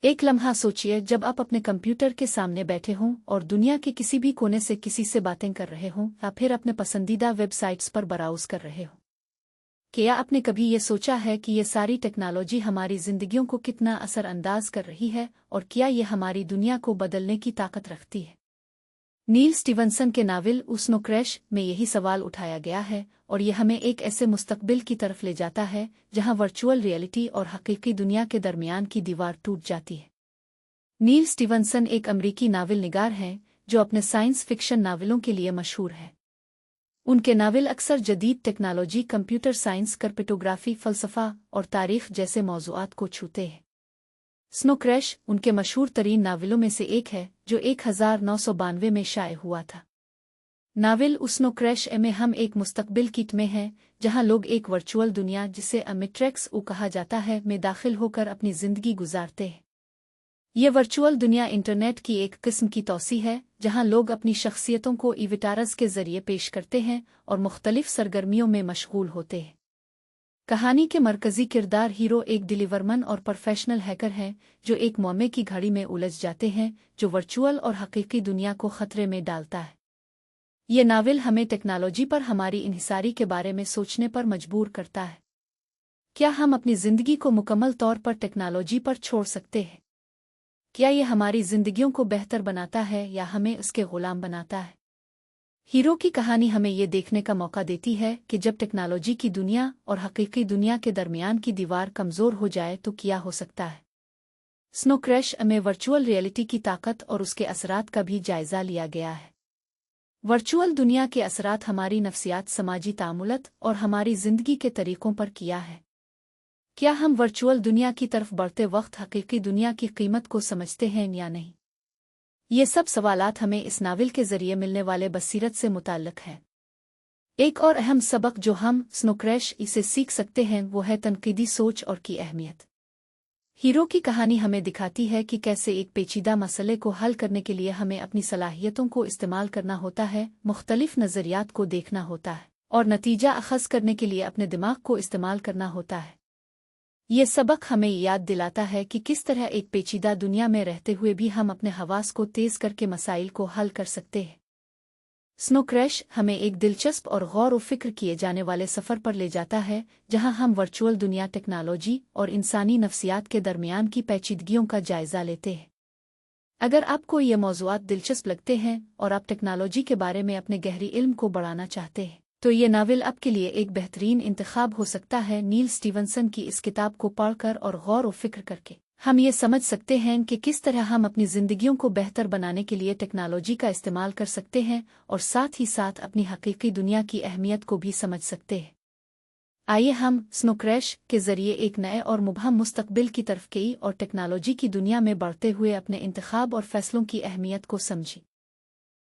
एक लम्हा सोचिए जब आप अपने कंप्यूटर के सामने बैठे हों और दुनिया के किसी भी कोने से किसी से बातें कर रहे हों या फिर अपने पसंदीदा वेबसाइट्स पर ब्राउज़ कर रहे हों। क्या आपने कभी ये सोचा है कि ये सारी टेक्नोलॉजी हमारी ज़िंदगियों को कितना असरअंदाज कर रही है और क्या ये हमारी दुनिया को बदलने की ताकत रखती है? नील स्टीवनसन के नावल स्नो क्रैश में यही सवाल उठाया गया है और ये हमें एक ऐसे मुस्तकबिल की तरफ ले जाता है जहां वर्चुअल रियलिटी और हकीकी दुनिया के दरमियान की दीवार टूट जाती है। नील स्टीवनसन एक अमरीकी नावल निगार हैं जो अपने साइंस फिक्शन नावलों के लिए मशहूर है। उनके नावल अक्सर जदीद टेक्नोलॉजी, कंप्यूटर साइंस, क्रिप्टोग्राफी, फ़लसफ़ा और तारीख़ जैसे मौज़ूआत को छूते हैं। स्नो क्रैश उनके मशहूर तरीन नावलों में से एक है जो 1992 में शाये हुआ था। नावल स्नो क्रैश में हम एक मुस्तकबिल किट में हैं जहां लोग एक वर्चुअल दुनिया जिसे मैट्रिक्स कहा जाता है में दाखिल होकर अपनी ज़िंदगी गुजारते हैं। ये वर्चुअल दुनिया इंटरनेट की एक किस्म की तौसी है जहां लोग अपनी शख्सियतों को इविटारस के ज़रिए पेश करते हैं और मुख्तलिफ सरगर्मियों में मशगूल होते हैं। कहानी के मरकज़ी किरदार हीरो एक डिलीवरमन और प्रोफेशनल हैकर हैं जो एक मौमे की घड़ी में उलझ जाते हैं जो वर्चुअल और हकीकी दुनिया को खतरे में डालता है। ये नावल हमें टेक्नोलॉजी पर हमारी इन्हिसारी के बारे में सोचने पर मजबूर करता है। क्या हम अपनी ज़िंदगी को मुकम्मल तौर पर टेक्नोलॉजी पर छोड़ सकते हैं? क्या ये हमारी ज़िंदगियों को बेहतर बनाता है या हमें उसके ग़ुलाम बनाता है? हीरो की कहानी हमें ये देखने का मौका देती है कि जब टेक्नोलॉजी की दुनिया और हकीकी दुनिया के दरमियान की दीवार कमज़ोर हो जाए तो क्या हो सकता है। स्नो क्रैश में वर्चुअल रियलिटी की ताकत और उसके असरात का भी जायज़ा लिया गया है। वर्चुअल दुनिया के असरात हमारी नफ्सियात, समाजी तामुलत और हमारी ज़िंदगी के तरीक़ों पर किया है। क्या हम वर्चुअल दुनिया की तरफ बढ़ते वक्त हकीकी दुनिया की कीमत को समझते हैं या नहीं? ये सब सवालात हमें इस नावल के ज़रिए मिलने वाले बसीरत से मुताल्लिक़ हैं। एक और अहम सबक जो हम स्नो क्रैश इसे सीख सकते हैं वो है तनकीदी सोच और की अहमियत। हीरो की कहानी हमें दिखाती है कि कैसे एक पेचीदा मसले को हल करने के लिए हमें अपनी सलाहियतों को इस्तेमाल करना होता है, मुख्तलिफ नज़रियात को देखना होता है और नतीजा अख़ज़ करने के लिए अपने दिमाग को इस्तेमाल करना होता है। ये सबक हमें याद दिलाता है कि किस तरह एक पेचीदा दुनिया में रहते हुए भी हम अपने हवास को तेज़ करके मसाइल को हल कर सकते हैं। स्नो क्रैश हमें एक दिलचस्प और गौर व फिक्र किए जाने वाले सफ़र पर ले जाता है जहां हम वर्चुअल दुनिया, टेक्नोलॉजी और इंसानी नफ्सियात के दरमियान की पेचीदगियों का जायज़ा लेते हैं। अगर आपको ये मौज़ूआत दिलचस्प लगते हैं और आप टेक्नोलॉजी के बारे में अपने गहरी इल्म को बढ़ाना चाहते हैं तो ये नावल आपके लिए एक बेहतरीन इंतखाब हो सकता है। नील स्टीवनसन की इस किताब को पढ़कर और गौर व फिक्र करके हम ये समझ सकते हैं कि किस तरह हम अपनी ज़िंदगियों को बेहतर बनाने के लिए टेक्नोलॉजी का इस्तेमाल कर सकते हैं और साथ ही साथ अपनी हकीकी दुनिया की अहमियत को भी समझ सकते हैं। आइए हम स्नो क्रैश के ज़रिए एक नए और मुबहम मुस्तकबिल की तरफ गई और टेक्नोलॉजी की दुनिया में बढ़ते हुए अपने इंतखाब और फैसलों की अहमियत को समझें।